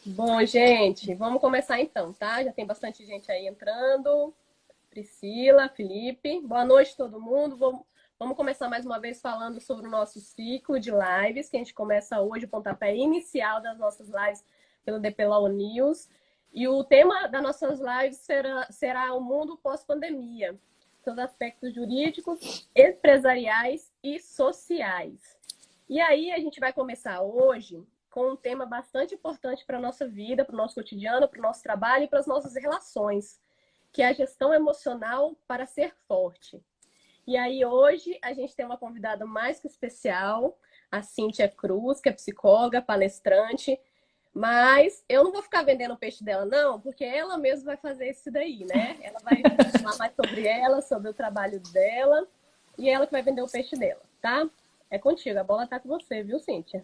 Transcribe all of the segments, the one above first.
Bom, gente, vamos começar então, tá? Já tem bastante gente aí entrando. Priscila, Felipe. Boa noite, todo mundo. Vamos começar mais uma vez falando sobre o nosso ciclo de lives, que a gente começa hoje, o pontapé inicial das nossas lives pelo DPLAU News. E o tema das nossas lives será o mundo pós-pandemia, seus aspectos jurídicos, empresariais e sociais. E aí a gente vai começar hoje com um tema bastante importante para a nossa vida, para o nosso cotidiano, para o nosso trabalho e para as nossas relações, que é a gestão emocional para ser forte. E aí hoje a gente tem uma convidada mais que especial, a Cíntia Cruz, que é psicóloga, palestrante, mas eu não vou ficar vendendo o peixe dela não, porque ela mesma vai fazer isso daí, né? Ela vai falar mais sobre ela, sobre o trabalho dela, e ela que vai vender o peixe dela, tá? É contigo, a bola tá com você, viu, Cíntia?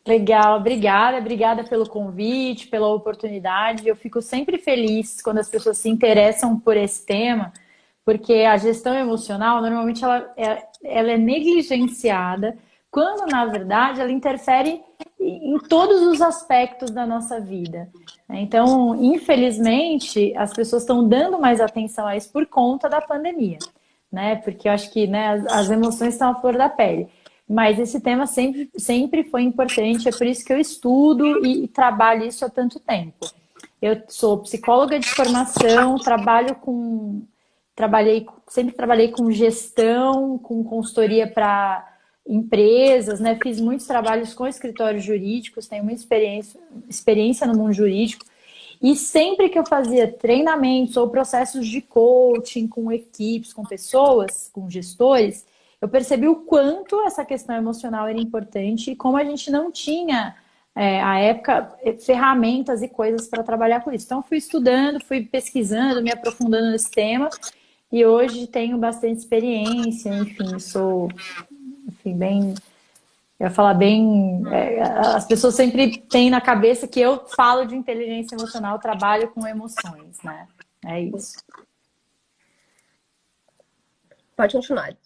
Legal, obrigada pelo convite, pela oportunidade. Eu fico sempre feliz quando as pessoas se interessam por esse tema, porque a gestão emocional, normalmente, ela é negligenciada, quando, na verdade, ela interfere em todos os aspectos da nossa vida. Então, infelizmente, as pessoas estão dando mais atenção a isso por conta da pandemia, né? Porque eu acho que, né, as emoções estão à flor da pele. Mas esse tema sempre foi importante, é por isso que eu estudo e trabalho isso há tanto tempo. Eu sou psicóloga de formação, sempre trabalhei com gestão, com consultoria para empresas, né? Fiz muitos trabalhos com escritórios jurídicos, tenho muita experiência no mundo jurídico. E sempre que eu fazia treinamentos ou processos de coaching com equipes, com pessoas, com gestores, eu percebi o quanto essa questão emocional era importante e como a gente não tinha, à época, ferramentas e coisas para trabalhar com isso. Então, fui estudando, fui pesquisando, me aprofundando nesse tema e hoje tenho bastante experiência, enfim, sou, enfim, bem. Eu ia falar bem. As pessoas sempre têm na cabeça que eu falo de inteligência emocional, trabalho com emoções, né? É isso. Pode continuar.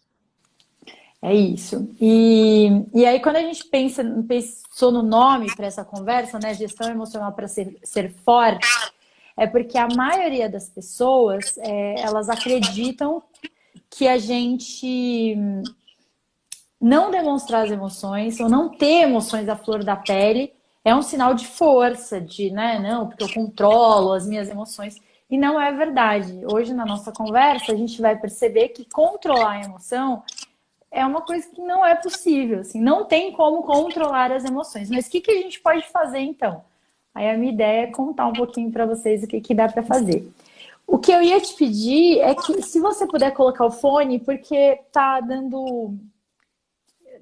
É isso. E aí, quando a gente pensou no nome para essa conversa, né? Gestão emocional para ser forte, é porque a maioria das pessoas, elas acreditam que a gente não demonstrar as emoções ou não ter emoções à flor da pele é um sinal de força, de, né, não, porque eu controlo as minhas emoções. E não é verdade. Hoje, na nossa conversa, a gente vai perceber que controlar a emoção é uma coisa que não é possível, assim, não tem como controlar as emoções. Mas o que a gente pode fazer então? Aí a minha ideia é contar um pouquinho para vocês o que dá para fazer. O que eu ia te pedir é que, se você puder colocar o fone, porque tá dando.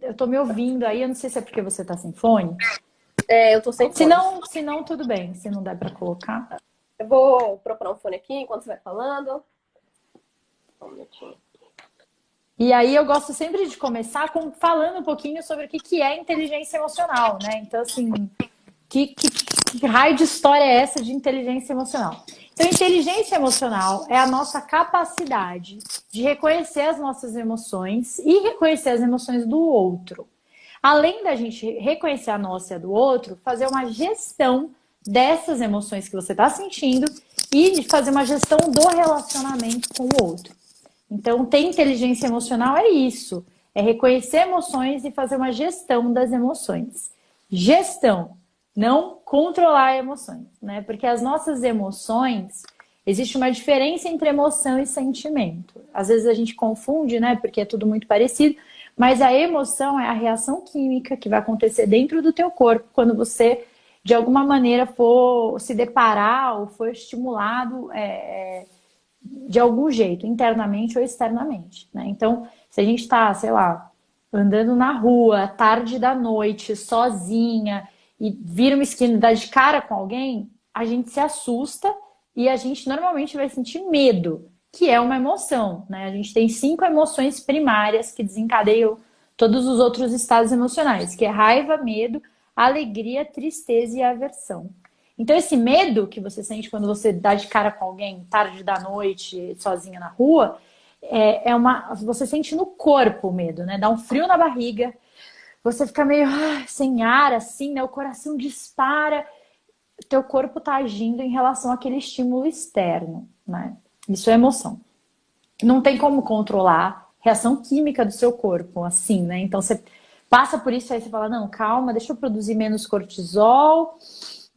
Eu tô me ouvindo aí, eu não sei se é porque você tá sem fone. É, eu tô sem fone. Se não, tudo bem, se não der para colocar. Eu vou procurar um fone aqui enquanto você vai falando. Só um minutinho. E aí eu gosto sempre de começar falando um pouquinho sobre o que é inteligência emocional, né? Então, assim, que raio de história é essa de inteligência emocional? Então, inteligência emocional é a nossa capacidade de reconhecer as nossas emoções e reconhecer as emoções do outro. Além da gente reconhecer a nossa e a do outro, fazer uma gestão dessas emoções que você está sentindo e de fazer uma gestão do relacionamento com o outro. Então, ter inteligência emocional é isso. É reconhecer emoções e fazer uma gestão das emoções. Gestão, não controlar emoções, né? Porque as nossas emoções, existe uma diferença entre emoção e sentimento. Às vezes a gente confunde, né? Porque é tudo muito parecido, mas a emoção é a reação química que vai acontecer dentro do teu corpo quando você, de alguma maneira, for se deparar ou for estimulado de algum jeito, internamente ou externamente, né? Então, se a gente está, sei lá, andando na rua, tarde da noite, sozinha, e vira uma esquina e dá de cara com alguém, a gente se assusta e a gente normalmente vai sentir medo, que é uma emoção, né? A gente tem 5 emoções primárias que desencadeiam todos os outros estados emocionais, que é raiva, medo, alegria, tristeza e aversão. Então, esse medo que você sente quando você dá de cara com alguém tarde da noite, sozinha na rua, você sente no corpo o medo, né? Dá um frio na barriga, você fica meio sem ar, assim, né? O coração dispara. teu corpo está agindo em relação àquele estímulo externo, né? Isso é emoção. Não tem como controlar a reação química do seu corpo, assim, né? Então você passa por isso, aí você fala, não, calma, deixa eu produzir menos cortisol,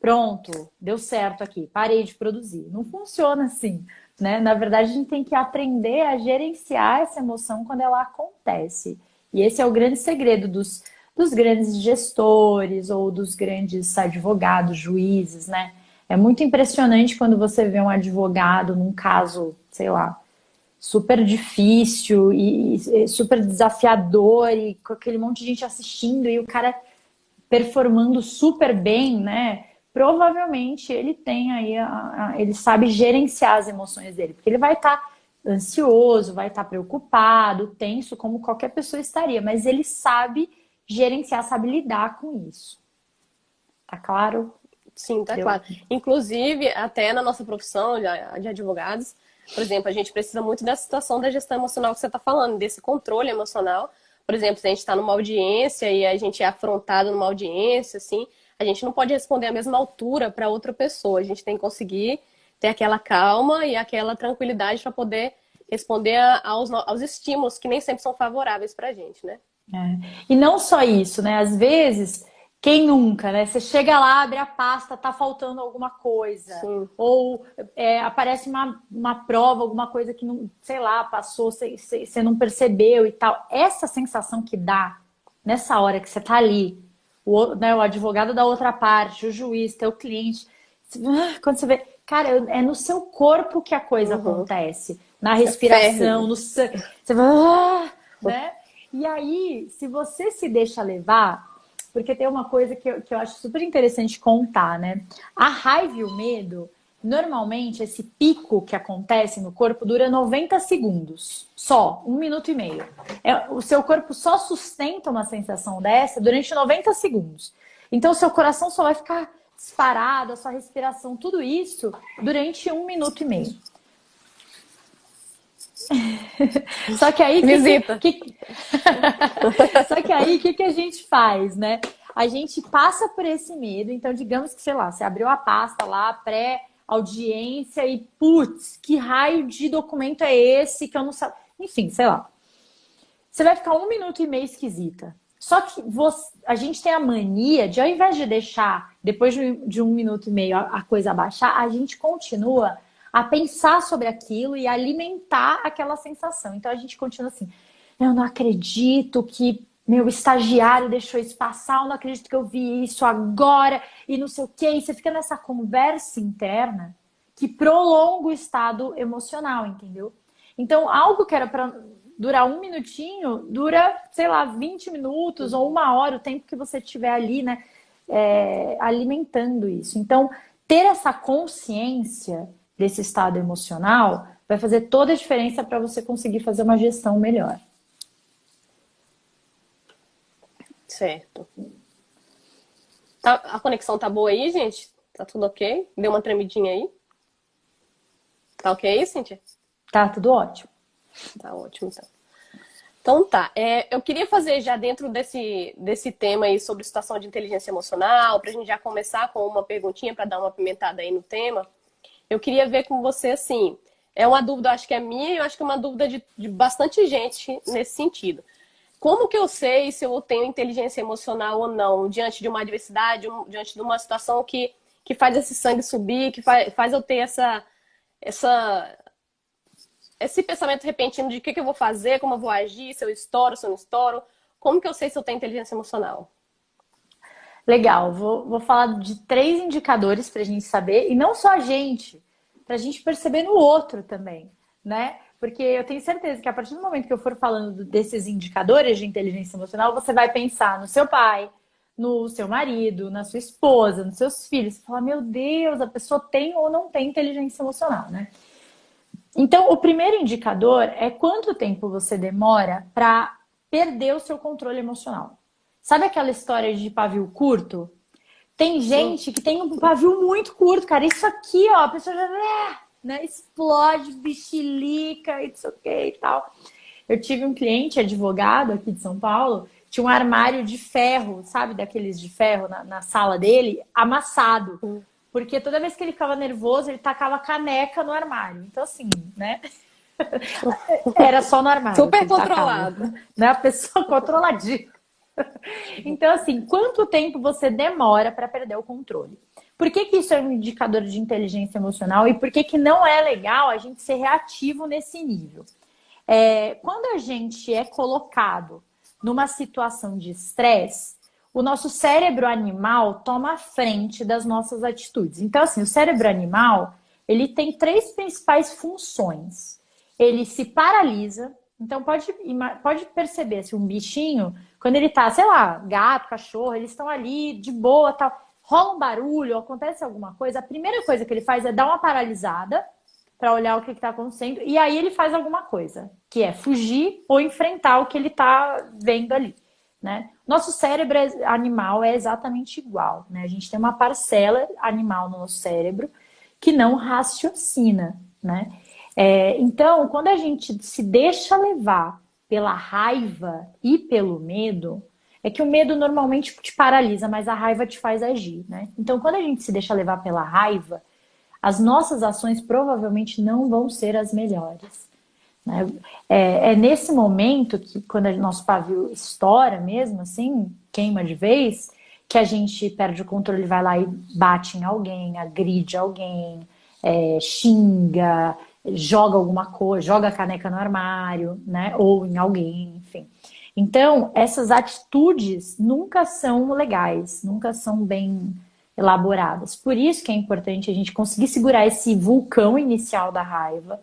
pronto, deu certo aqui, parei de produzir. Não funciona assim, né? Na verdade, a gente tem que aprender a gerenciar essa emoção quando ela acontece. E esse é o grande segredo dos grandes gestores ou dos grandes advogados, juízes, né? É muito impressionante quando você vê um advogado num caso, sei lá, super difícil e super desafiador e com aquele monte de gente assistindo e o cara performando super bem, né? Provavelmente ele tem aí, ele sabe gerenciar as emoções dele, porque ele vai estar ansioso, vai estar preocupado, tenso, como qualquer pessoa estaria, mas ele sabe gerenciar, sabe lidar com isso. Tá claro? Sim, tá Deu? claro. Inclusive, até na nossa profissão de advogados, por exemplo, a gente precisa muito dessa situação da gestão emocional que você está falando, desse controle emocional. Por exemplo, se a gente está numa audiência e a gente é afrontado numa audiência, assim, a gente não pode responder à mesma altura para outra pessoa. A gente tem que conseguir ter aquela calma e aquela tranquilidade para poder responder aos estímulos que nem sempre são favoráveis para a gente, né? É. E não só isso, né? Às vezes, quem nunca, né? Você chega lá, abre a pasta, tá faltando alguma coisa. Sim. Ou aparece uma prova, alguma coisa que não, sei lá, passou, você não percebeu e tal. Essa sensação que dá nessa hora que você tá ali, o advogado da outra parte, o juiz, teu cliente, quando você vê, cara, é no seu corpo que a coisa Uhum. acontece. Na Você respiração, ferve. no sangue. Você vai, né? E aí, se você se deixa levar, porque tem uma coisa que eu acho super interessante contar, né? A raiva e o medo, normalmente, esse pico que acontece no corpo dura 90 segundos. Só, 1 minuto e meio. O seu corpo só sustenta uma sensação dessa durante 90 segundos. Então, o seu coração só vai ficar disparado, a sua respiração, tudo isso durante 1 minuto e meio. Só que aí, Visita. Só que aí, o que a gente faz, né? A gente passa por esse medo. Então, digamos que, sei lá, você abriu a pasta lá, pré-audiência e, putz, que raio de documento é esse que eu não sei. Enfim, sei lá. Você vai ficar 1 minuto e meio esquisita. Só que a gente tem a mania de, ao invés de deixar, depois de 1 minuto e meio, a coisa abaixar, a gente continua a pensar sobre aquilo e alimentar aquela sensação. Então a gente continua assim, eu não acredito que meu estagiário deixou isso passar, eu não acredito que eu vi isso agora, e não sei o quê. E você fica nessa conversa interna que prolonga o estado emocional, entendeu? Então, algo que era para durar 1 minutinho, dura, sei lá, 20 minutos ou 1 hora, o tempo que você estiver ali, né, alimentando isso. Então, ter essa consciência desse estado emocional vai fazer toda a diferença para você conseguir fazer uma gestão melhor. Certo. A conexão tá boa aí, gente? Tá tudo ok? Deu uma tremidinha aí? Tá ok, Cíntia? Tá tudo ótimo. Tá ótimo, então. Então tá, eu queria fazer já dentro desse tema aí sobre situação de inteligência emocional, pra gente já começar com uma perguntinha para dar uma pimentada aí no tema. Eu queria ver com você, assim, é uma dúvida, acho que é minha e eu acho que é uma dúvida de bastante gente nesse sentido. Como que eu sei se eu tenho inteligência emocional ou não, diante de uma adversidade, diante de uma situação que faz esse sangue subir, que faz eu ter esse pensamento repentino de o que eu vou fazer, como eu vou agir, se eu estouro, se eu não estouro. Como que eu sei se eu tenho inteligência emocional? Legal, vou falar de 3 indicadores para a gente saber, e não só a gente, para a gente perceber no outro também, né? Porque eu tenho certeza que a partir do momento que eu for falando desses indicadores de inteligência emocional, você vai pensar no seu pai, no seu marido, na sua esposa, nos seus filhos. Você fala, meu Deus, a pessoa tem ou não tem inteligência emocional, né? Então, o primeiro indicador é quanto tempo você demora para perder o seu controle emocional. Sabe aquela história de pavio curto? Tem gente que tem um pavio muito curto, cara. Isso aqui, ó, a pessoa já né, explode, bexilica e não sei o que e tal. Eu tive um cliente advogado aqui de São Paulo, tinha um armário de ferro, sabe, daqueles de ferro na sala dele, amassado. porque toda vez que ele ficava nervoso, ele tacava caneca no armário. Então, assim, né? Era só no armário. Super controlado. Né? A pessoa controladinha. Então, assim, quanto tempo você demora para perder o controle? Por que que isso é um indicador de inteligência emocional e por que que não é legal a gente ser reativo nesse nível? Quando a gente é colocado numa situação de estresse, o nosso cérebro animal toma a frente das nossas atitudes. Então, assim, o cérebro animal, ele tem 3 principais funções. Ele se paralisa. Então, pode perceber, se um bichinho, quando ele tá, sei lá, gato, cachorro, eles estão ali de boa, tal, rola um barulho, acontece alguma coisa, a primeira coisa que ele faz é dar uma paralisada para olhar o que está acontecendo, e aí ele faz alguma coisa, que é fugir ou enfrentar o que ele está vendo ali, né? Nosso cérebro animal é exatamente igual, né? A gente tem uma parcela animal no nosso cérebro que não raciocina, né? Então, quando a gente se deixa levar pela raiva e pelo medo, é que o medo normalmente te paralisa, mas a raiva te faz agir, né? Então, quando a gente se deixa levar pela raiva, as nossas ações provavelmente não vão ser as melhores, né? É nesse momento que, quando o nosso pavio estoura mesmo, assim, queima de vez, que a gente perde o controle, vai lá e bate em alguém, agride alguém, xinga, joga alguma coisa, joga a caneca no armário, né? Ou em alguém, enfim. Então, essas atitudes nunca são legais, nunca são bem elaboradas. Por isso que é importante a gente conseguir segurar esse vulcão inicial da raiva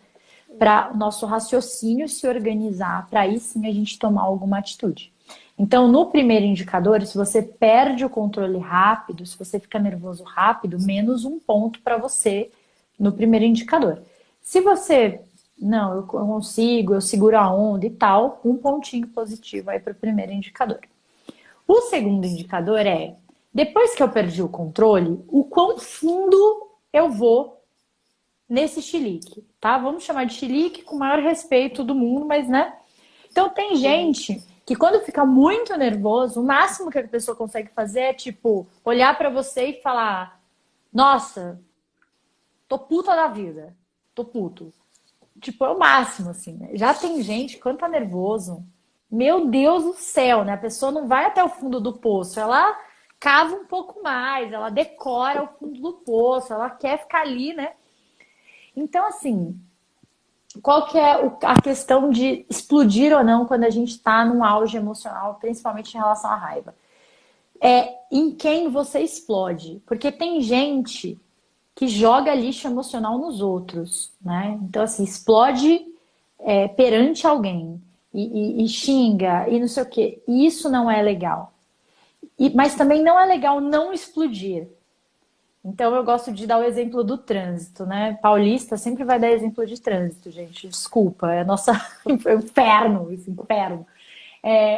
para o nosso raciocínio se organizar, para aí sim a gente tomar alguma atitude. Então, no primeiro indicador, se você perde o controle rápido, se você fica nervoso rápido, menos 1 ponto para você no primeiro indicador. Se você, não, eu consigo, eu seguro a onda e tal, 1 pontinho positivo aí para o primeiro indicador. O segundo indicador é, depois que eu perdi o controle, o quão fundo eu vou nesse chilique, tá? Vamos chamar de chilique com o maior respeito do mundo, mas, né? Então, tem gente que quando fica muito nervoso, o máximo que a pessoa consegue fazer é, tipo, olhar pra você e falar: nossa, tô puta da vida, tô puto. Tipo, é o máximo, assim, né? Já tem gente, quando tá nervoso, meu Deus do céu, né? A pessoa não vai até o fundo do poço, ela cava um pouco mais, ela decora o fundo do poço, ela quer ficar ali, né? Então, assim, qual que é a questão de explodir ou não quando a gente está num auge emocional, principalmente em relação à raiva? É em quem você explode. Porque tem gente que joga lixo emocional nos outros, né? Então, assim, explode perante alguém e xinga e não sei o quê. E isso não é legal. Mas também não é legal não explodir. Então eu gosto de dar o exemplo do trânsito, né? Paulista sempre vai dar exemplo de trânsito, gente. Desculpa, é nossa inferno, esse inferno.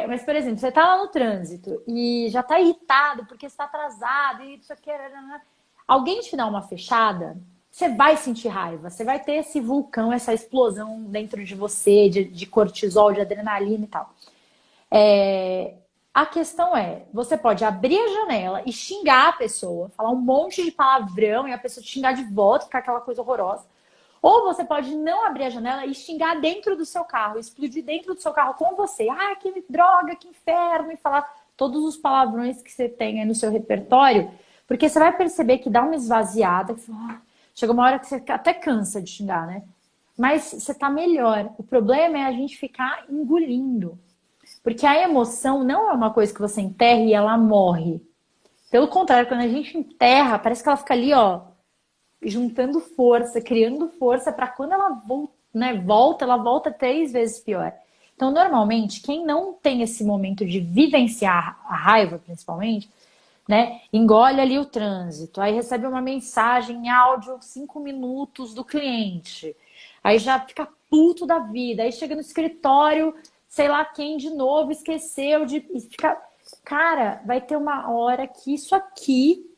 Mas, por exemplo, você tá lá no trânsito e já tá irritado porque está atrasado e isso aqui. Alguém te dá uma fechada, você vai sentir raiva, você vai ter esse vulcão, essa explosão dentro de você, de cortisol, de adrenalina e tal. A questão é, você pode abrir a janela e xingar a pessoa, falar um monte de palavrão e a pessoa te xingar de volta, ficar aquela coisa horrorosa. Ou você pode não abrir a janela e xingar dentro do seu carro, explodir dentro do seu carro com você. Ah, que droga, que inferno, e falar todos os palavrões que você tem aí no seu repertório, porque você vai perceber que dá uma esvaziada, que chega uma hora que você até cansa de xingar, né? Mas você tá melhor. O problema é a gente ficar engolindo. Porque a emoção não é uma coisa que você enterra e ela morre. Pelo contrário, quando a gente enterra, parece que ela fica ali, ó, juntando força, criando força para quando ela volta, ela volta 3 vezes pior. Então, normalmente, quem não tem esse momento de vivenciar a raiva, principalmente, né, engole ali o trânsito, aí recebe uma mensagem em áudio 5 minutos do cliente, aí já fica puto da vida, aí chega no escritório, sei lá quem de novo esqueceu de ficar. Cara, vai ter uma hora que isso aqui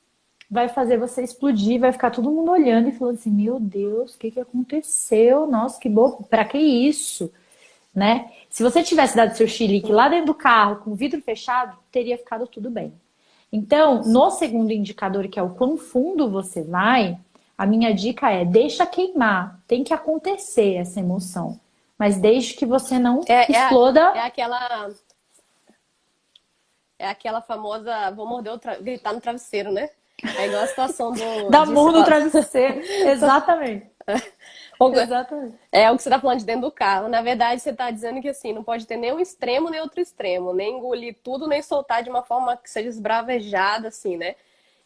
vai fazer você explodir, vai ficar todo mundo olhando e falando assim: meu Deus, o que aconteceu? Nossa, que bobo, pra que isso? Né? Se você tivesse dado seu chilique lá dentro do carro, com o vidro fechado, teria ficado tudo bem. Então, no segundo indicador, que é o quão fundo você vai, a minha dica é: deixa queimar. Tem que acontecer essa emoção. Mas desde que você não exploda. É aquela famosa, vou morder gritar no travesseiro, né? É igual a situação Dá murro no travesseiro. Exatamente. Exatamente. É o que você tá falando de dentro do carro. Na verdade, você tá dizendo que assim, não pode ter nem um extremo, nem outro extremo. Nem engolir tudo, nem soltar de uma forma que seja esbravejada, assim, né?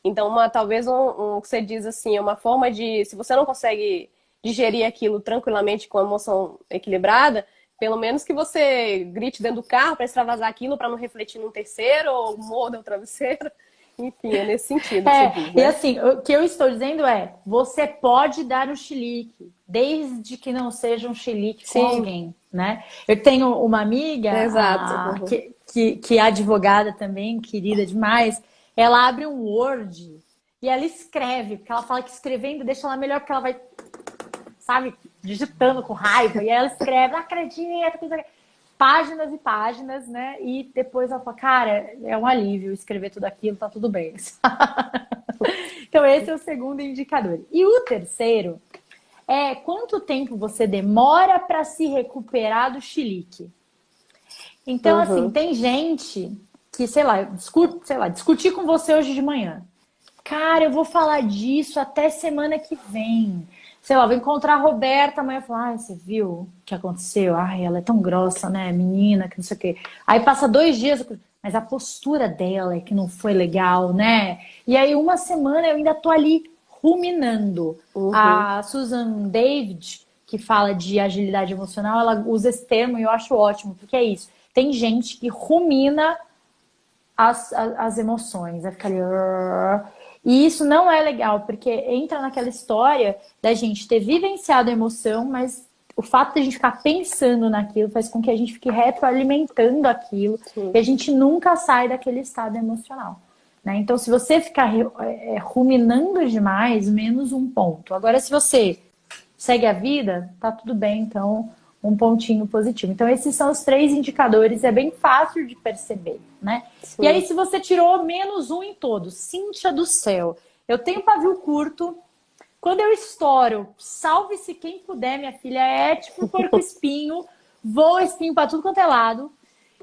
Então, talvez um que você diz assim, é uma forma de... Se você não consegue digerir aquilo tranquilamente com a emoção equilibrada, pelo menos que você grite dentro do carro para extravasar aquilo, para não refletir num terceiro, ou morda o travesseiro. Enfim, é nesse sentido que você diz, né? E assim, o que eu estou dizendo é: você pode dar um chilique, desde que não seja um chilique com alguém, né? Eu tenho uma amiga, que é advogada também, querida demais. Ela abre um Word e ela escreve, porque ela fala que escrevendo deixa ela melhor, porque ela vai, sabe, digitando com raiva. E aí ela escreve, não acredito, páginas e páginas, né? E depois ela fala, cara, é um alívio escrever tudo aquilo, tá tudo bem. Então esse é o segundo indicador. E o terceiro é quanto tempo você demora para se recuperar do chilique. Então, assim, tem gente que, sei lá, discutir com você hoje de manhã. Cara, eu vou falar disso até semana que vem. Sei lá, vou encontrar a Roberta amanhã e falar, você viu o que aconteceu? Ai, ela é tão grossa, né? Menina, que não sei o quê. Aí passa 2 dias, mas a postura dela é que não foi legal, né? E aí uma semana eu ainda tô ali ruminando. A Susan David, que fala de agilidade emocional, ela usa esse termo e eu acho ótimo, porque é isso. Tem gente que rumina as emoções, vai ficar ali... E isso não é legal, porque entra naquela história da gente ter vivenciado a emoção, mas o fato de a gente ficar pensando naquilo faz com que a gente fique retroalimentando aquilo e a gente nunca sai daquele estado emocional, né? Então, se você ficar ruminando demais, menos um ponto. Agora, se você segue a vida, tá tudo bem, então um pontinho positivo. Então, esses são os 3 indicadores, é bem fácil de perceber, né? Sim. E aí, se você tirou menos um em todos, Cíntia do céu, eu tenho pavio curto, quando eu estouro, salve-se quem puder, minha filha, é tipo porco-espinho, voa espinho pra tudo quanto é lado.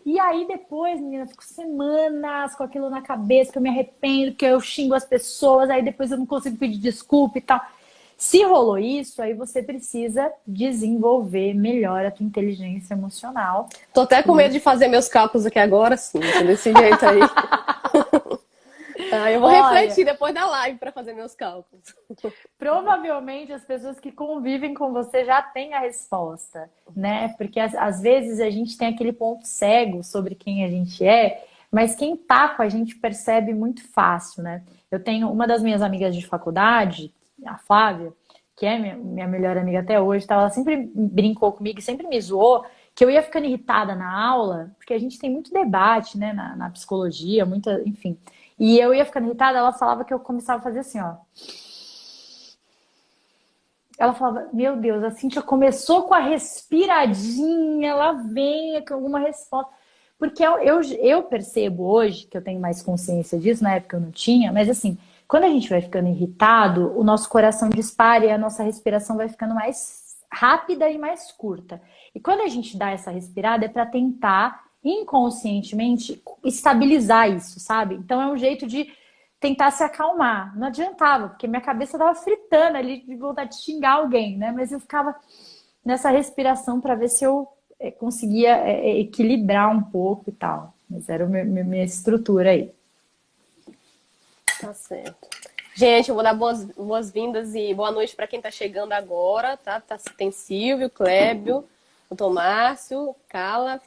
E aí depois, menina, eu fico semanas com aquilo na cabeça, que eu me arrependo, que eu xingo as pessoas, aí depois eu não consigo pedir desculpa e tal. Se rolou isso, aí você precisa desenvolver melhor a tua inteligência emocional. Tô até com medo de fazer meus cálculos aqui agora, sim, desse jeito aí. Eu vou refletir depois da live para fazer meus cálculos. Provavelmente as pessoas que convivem com você já têm a resposta, né? Porque às vezes a gente tem aquele ponto cego sobre quem a gente é, mas quem tá com a gente percebe muito fácil, né? Eu tenho uma das minhas amigas de faculdade, a Flávia, que é minha melhor amiga até hoje, ela sempre brincou comigo e sempre me zoou que eu ia ficando irritada na aula, porque a gente tem muito debate, né, na psicologia, muita, enfim. E eu ia ficando irritada, ela falava que eu começava a fazer assim, ó. Ela falava, meu Deus, a Cíntia começou com a respiradinha, ela vem com alguma resposta. Porque eu percebo hoje, que eu tenho mais consciência disso, na época eu não tinha, mas assim, quando a gente vai ficando irritado, o nosso coração dispara e a nossa respiração vai ficando mais rápida e mais curta. E quando a gente dá essa respirada é para tentar inconscientemente estabilizar isso, sabe? Então é um jeito de tentar se acalmar. Não adiantava, porque minha cabeça tava fritando ali de vontade de xingar alguém, né? Mas eu ficava nessa respiração para ver se eu conseguia equilibrar um pouco e tal. Mas era a minha estrutura aí. Tá certo. Gente, eu vou dar boas-vindas e boa noite para quem está chegando agora, tá? Tem Silvio, Clébio, o Tomárcio, Carla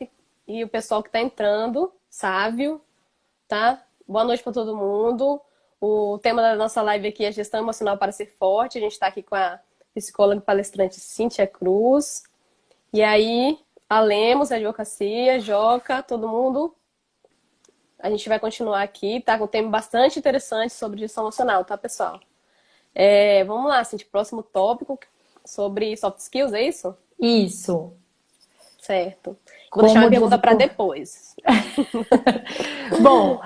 e o pessoal que está entrando, Sávio, tá? Boa noite para todo mundo. O tema da nossa live aqui é Gestão Emocional para Ser Forte. A gente está aqui com a psicóloga e palestrante Cíntia Cruz. E aí, a Lemos, a Advocacia, Joca, todo mundo. A gente vai continuar aqui, tá? Com um tema bastante interessante sobre gestão emocional, tá, pessoal? Vamos lá, Cíntia, próximo tópico sobre soft skills, é isso? Isso. Certo. Vou deixar uma pergunta para depois. Bom,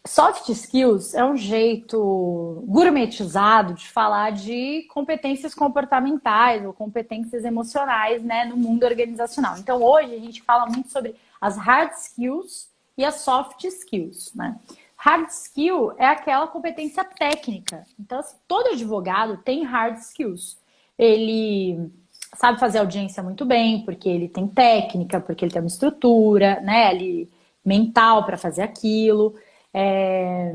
Soft skills é um jeito gourmetizado de falar de competências comportamentais ou competências emocionais, né, no mundo organizacional. Então, hoje a gente fala muito sobre as hard skills e as soft skills, né? Hard skill é aquela competência técnica. Então, assim, todo advogado tem hard skills. Ele sabe fazer audiência muito bem, porque ele tem técnica, porque ele tem uma estrutura, né, ali, mental para fazer aquilo. É,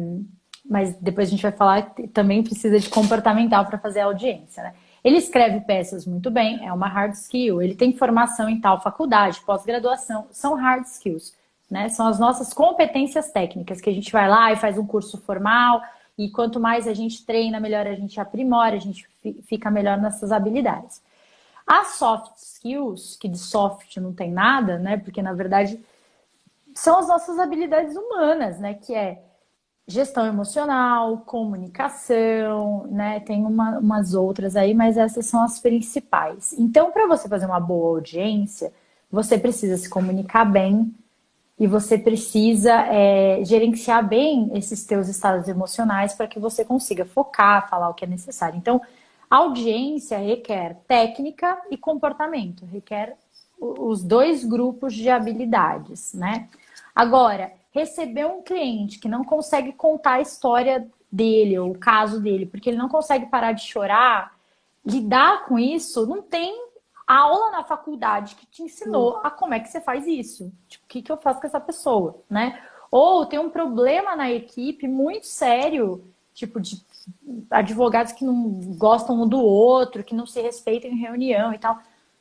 mas depois a gente vai falar que também precisa de comportamental para fazer a audiência, né? Ele escreve peças muito bem, é uma hard skill. Ele tem formação em tal faculdade, pós-graduação, são hard skills, né? São as nossas competências técnicas, que a gente vai lá e faz um curso formal, e quanto mais a gente treina, melhor a gente aprimora, a gente fica melhor nessas habilidades. As soft skills, que de soft não tem nada, né? Porque na verdade são as nossas habilidades humanas, né? Que é gestão emocional, comunicação, né? Tem umas outras aí, mas essas são as principais. Então, para você fazer uma boa audiência, você precisa se comunicar bem e você precisa gerenciar bem esses teus estados emocionais para que você consiga focar, falar o que é necessário. Então, a audiência requer técnica e comportamento, requer os dois grupos de habilidades, né? Agora, receber um cliente que não consegue contar a história dele, ou o caso dele, porque ele não consegue parar de chorar, lidar com isso, não tem aula na faculdade que te ensinou a como é que você faz isso. Tipo, o que eu faço com essa pessoa, né? Ou tem um problema na equipe muito sério, tipo de advogados que não gostam um do outro, que não se respeitam em reunião e tal.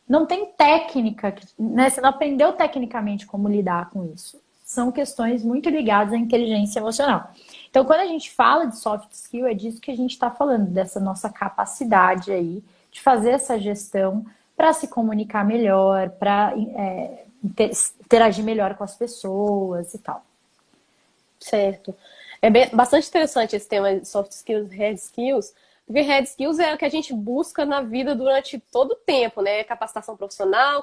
Não tem técnica, né? Você não aprendeu tecnicamente como lidar com isso. São questões muito ligadas à inteligência emocional. Então, quando a gente fala de soft skill, é disso que a gente está falando, dessa nossa capacidade aí de fazer essa gestão para se comunicar melhor, para interagir melhor com as pessoas e tal. Certo. Bastante interessante esse tema de soft skills e hard skills, porque hard skills é o que a gente busca na vida durante todo o tempo, né? Capacitação profissional,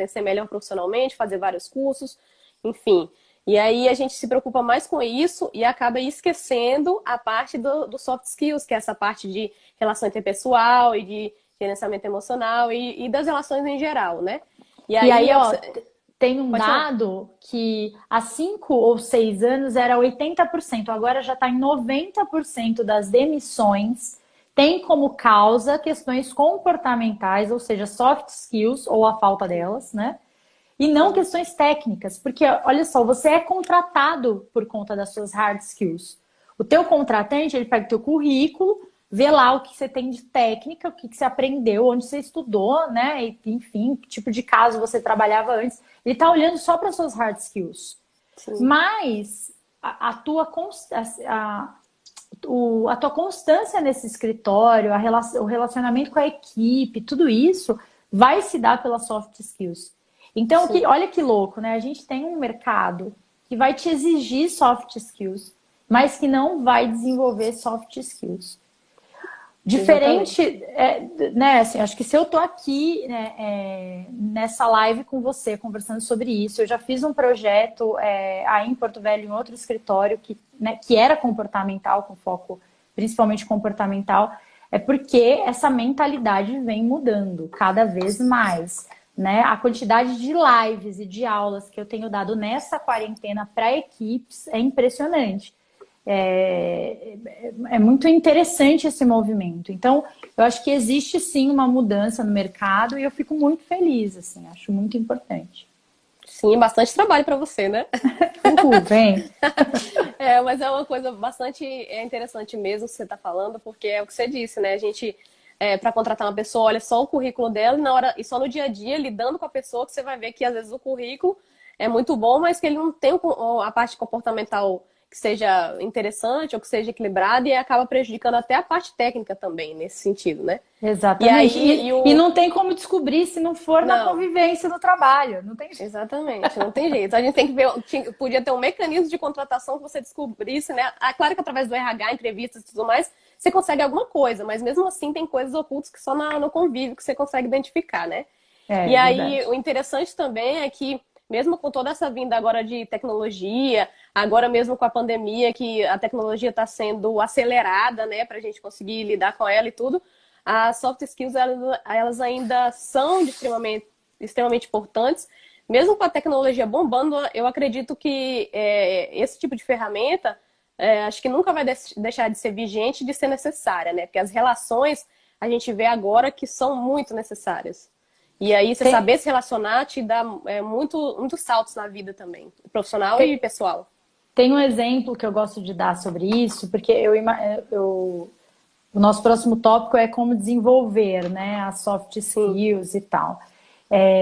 ser melhor profissionalmente, fazer vários cursos, enfim. E aí a gente se preocupa mais com isso e acaba esquecendo a parte do soft skills, que é essa parte de relação interpessoal e de gerenciamento emocional e das relações em geral, né? E aí, ó, você... tem um Pode falar. dado que há 5 ou 6 anos era 80%, agora já está em 90% das demissões tem como causa questões comportamentais, ou seja, soft skills ou a falta delas, né? E não questões técnicas, porque olha só, você é contratado por conta das suas hard skills. O teu contratante, ele pega o teu currículo, vê lá o que você tem de técnica, o que você aprendeu, onde você estudou, né? E, enfim, que tipo de caso você trabalhava antes. Ele está olhando só para as suas hard skills. Sim. Mas a tua constância nesse escritório, o relacionamento com a equipe, tudo isso vai se dar pelas soft skills. Então, olha que louco, né? A gente tem um mercado que vai te exigir soft skills, mas que não vai desenvolver soft skills. Diferente, né? Assim, acho que se eu tô aqui, né, nessa live com você, conversando sobre isso, eu já fiz um projeto aí em Porto Velho, em outro escritório, que era comportamental, com foco principalmente comportamental, é porque essa mentalidade vem mudando cada vez mais. Né? A quantidade de lives e de aulas que eu tenho dado nessa quarentena para equipes é impressionante. É muito interessante esse movimento. Então, eu acho que existe sim uma mudança no mercado e eu fico muito feliz, assim, acho muito importante. Sim, bastante trabalho para você, né? Vem. Mas é uma coisa bastante interessante mesmo que você está falando, porque é o que você disse, né? A gente, para contratar uma pessoa, olha só o currículo dela e só no dia a dia, lidando com a pessoa, que você vai ver que às vezes o currículo é muito bom, mas que ele não tem a parte comportamental que seja interessante ou que seja equilibrada e acaba prejudicando até a parte técnica também, nesse sentido, né? Exatamente. E não tem como descobrir se não for na convivência do trabalho. Não tem jeito. Exatamente, não tem jeito. A gente tem que ver, podia ter um mecanismo de contratação que você descobrisse, né? Claro que através do RH, entrevistas e tudo mais, você consegue alguma coisa, mas mesmo assim tem coisas ocultas que só no convívio que você consegue identificar, né? E aí, o interessante também é que mesmo com toda essa vinda agora de tecnologia, agora mesmo com a pandemia, que a tecnologia está sendo acelerada, né, para a gente conseguir lidar com ela e tudo, as soft skills, elas ainda são extremamente importantes. Mesmo com a tecnologia bombando, eu acredito que esse tipo de ferramenta, acho que nunca vai deixar de ser vigente, de ser necessária, né? Porque as relações a gente vê agora que são muito necessárias. E aí, você saber se relacionar te dá muitos saltos na vida também, profissional e pessoal. Tem um exemplo que eu gosto de dar sobre isso, porque o nosso próximo tópico é como desenvolver, né, as soft skills e tal.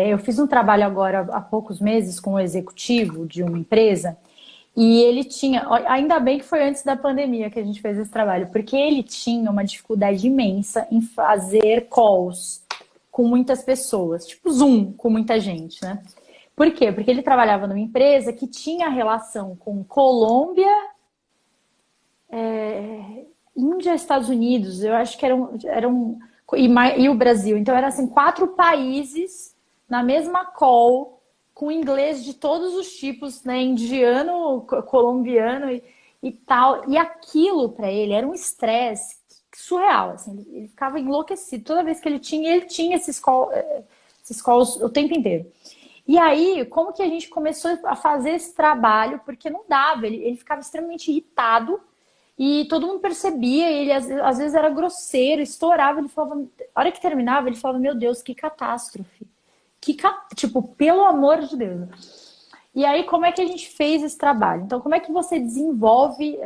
Eu fiz um trabalho agora há poucos meses com um executivo de uma empresa e ele tinha, ainda bem que foi antes da pandemia que a gente fez esse trabalho, porque ele tinha uma dificuldade imensa em fazer calls com muitas pessoas, tipo Zoom com muita gente, né? Por quê? Porque ele trabalhava numa empresa que tinha relação com Colômbia, Índia, Estados Unidos, eu acho que e o Brasil. Então, eram assim, 4 países na mesma call, com inglês de todos os tipos, né? Indiano, colombiano e tal. E aquilo, para ele, era um estresse surreal. Assim, ele ficava enlouquecido. Toda vez que ele tinha esses calls o tempo inteiro. E aí, como que a gente começou a fazer esse trabalho? Porque não dava, ele ficava extremamente irritado. E todo mundo percebia, ele às vezes era grosseiro, estourava, ele falava, a hora que terminava, ele falava, meu Deus, que catástrofe. Tipo, pelo amor de Deus. E aí, como é que a gente fez esse trabalho? Então, como é que você desenvolve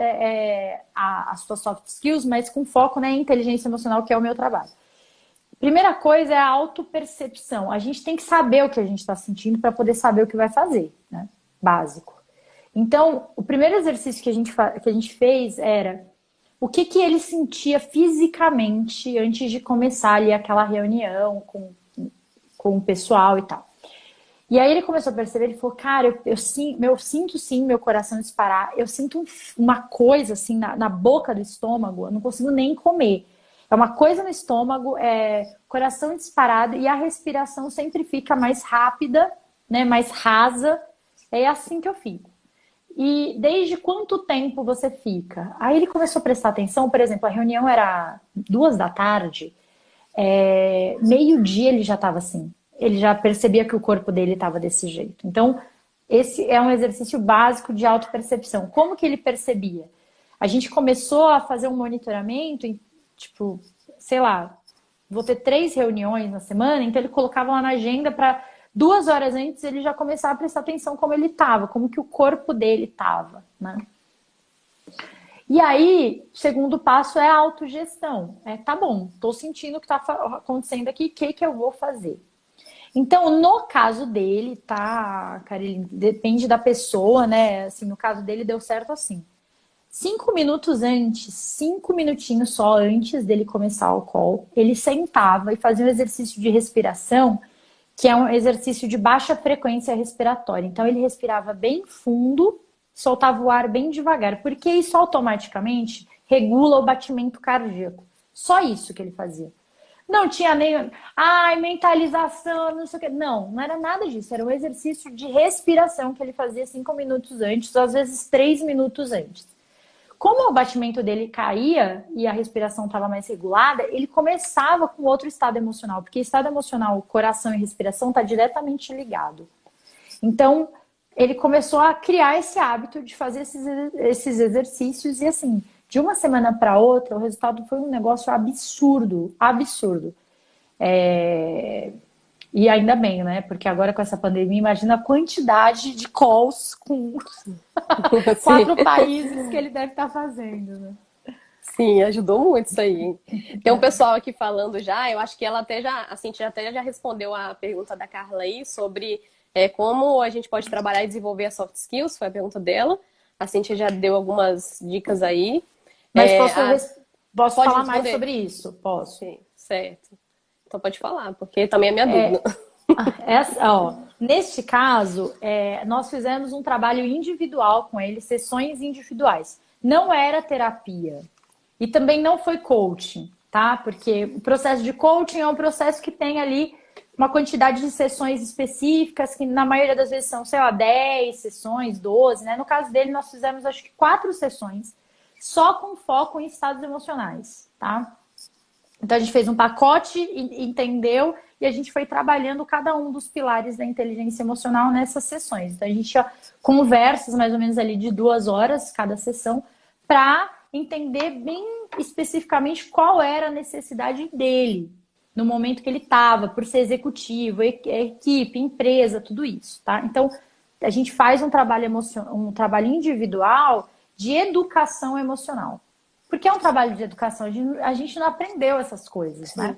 as suas soft skills, mas com foco, né, em inteligência emocional, que é o meu trabalho? Primeira coisa é a autopercepção. A gente tem que saber o que a gente está sentindo para poder saber o que vai fazer, né? Básico. Então, o primeiro exercício que a gente fez era o que ele sentia fisicamente antes de começar ali aquela reunião com o pessoal e tal. E aí ele começou a perceber, ele falou, cara, eu sinto sim meu coração disparar, eu sinto uma coisa assim na boca do estômago, eu não consigo nem comer. É uma coisa no estômago, coração disparado e a respiração sempre fica mais rápida, né, mais rasa. É assim que eu fico. E desde quanto tempo você fica? Aí ele começou a prestar atenção, por exemplo, a reunião era 2 da tarde, meio-dia ele já estava assim. Ele já percebia que o corpo dele estava desse jeito. Então, esse é um exercício básico de autopercepção. Como que ele percebia? A gente começou a fazer um monitoramento, tipo, sei lá, vou ter 3 reuniões na semana, então ele colocava lá na agenda para 2 horas antes ele já começava a prestar atenção como ele estava, como que o corpo dele estava, né? E aí, o segundo passo é a autogestão. Tá bom, tô sentindo o que está acontecendo aqui, o que eu vou fazer? Então, no caso dele, tá, cara, ele depende da pessoa, né? Assim, no caso dele deu certo assim. 5 minutos antes, 5 minutinhos só antes dele começar o call, ele sentava e fazia um exercício de respiração, que é um exercício de baixa frequência respiratória. Então, ele respirava bem fundo, soltava o ar bem devagar, porque isso automaticamente regula o batimento cardíaco. Só isso que ele fazia. Não tinha nem, mentalização, não sei o quê. Não era nada disso. Era um exercício de respiração que ele fazia 5 minutos antes, ou às vezes 3 minutos antes. Como o batimento dele caía e a respiração estava mais regulada, ele começava com outro estado emocional, porque estado emocional, coração e respiração está diretamente ligado. Então, ele começou a criar esse hábito de fazer esses exercícios e assim, de uma semana para outra, o resultado foi um negócio absurdo, absurdo. E ainda bem, né? Porque agora com essa pandemia, imagina a quantidade de calls com 4 países que ele deve estar fazendo, né? Sim, ajudou muito isso aí. Tem um pessoal aqui falando já, eu acho que ela até já, a Cintia até já respondeu a pergunta da Carla aí sobre como a gente pode trabalhar e desenvolver as soft skills, foi a pergunta dela. A Cintia já deu algumas dicas aí. Mas posso falar responder mais sobre isso? Posso. Sim, certo. Então pode falar, porque também é minha dúvida. Neste caso, nós fizemos um trabalho individual com ele, sessões individuais. Não era terapia. E também não foi coaching, tá? Porque o processo de coaching é um processo que tem ali uma quantidade de sessões específicas, que na maioria das vezes são, sei lá, 10 sessões, 12, né? No caso dele, nós fizemos, acho que 4 sessões, só com foco em estados emocionais, tá? Então, a gente fez um pacote, entendeu? E a gente foi trabalhando cada um dos pilares da inteligência emocional nessas sessões. Então, a gente tinha conversas mais ou menos ali de 2 horas cada sessão para entender bem especificamente qual era a necessidade dele no momento que ele estava, por ser executivo, equipe, empresa, tudo isso, tá? Então, a gente faz um trabalho individual de educação emocional. Porque é um trabalho de educação, a gente não aprendeu essas coisas, né?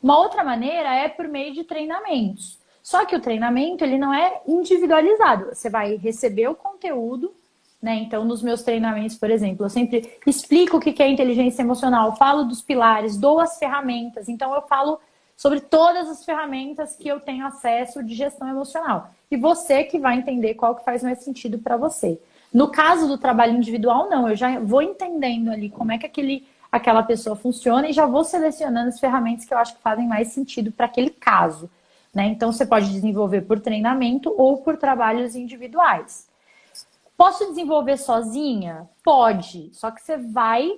Uma outra maneira é por meio de treinamentos. Só que o treinamento, ele não é individualizado. Você vai receber o conteúdo, né? Então, nos meus treinamentos, por exemplo, eu sempre explico o que é inteligência emocional, falo dos pilares, dou as ferramentas. Então, eu falo sobre todas as ferramentas que eu tenho acesso de gestão emocional. E você que vai entender qual que faz mais sentido para você. No caso do trabalho individual, não. Eu já vou entendendo ali como é que aquela pessoa funciona e já vou selecionando as ferramentas que eu acho que fazem mais sentido para aquele caso, né? Então, você pode desenvolver por treinamento ou por trabalhos individuais. Posso desenvolver sozinha? Pode. Só que você vai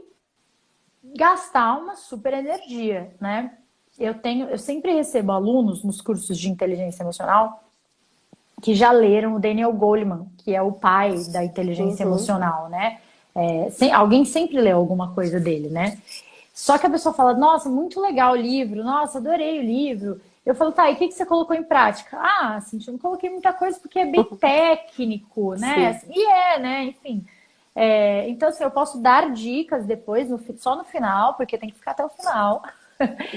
gastar uma super energia, né? Eu sempre recebo alunos nos cursos de inteligência emocional que já leram o Daniel Goleman, que é o pai da inteligência emocional, né? Alguém sempre leu alguma coisa dele, né? Só que a pessoa fala, nossa, muito legal o livro, nossa, adorei o livro. Eu falo, tá, e o que você colocou em prática? Ah, assim, eu não coloquei muita coisa porque é bem técnico, né? Sim. E né? Enfim. Então, assim, eu posso dar dicas depois, só no final, porque tem que ficar até o final,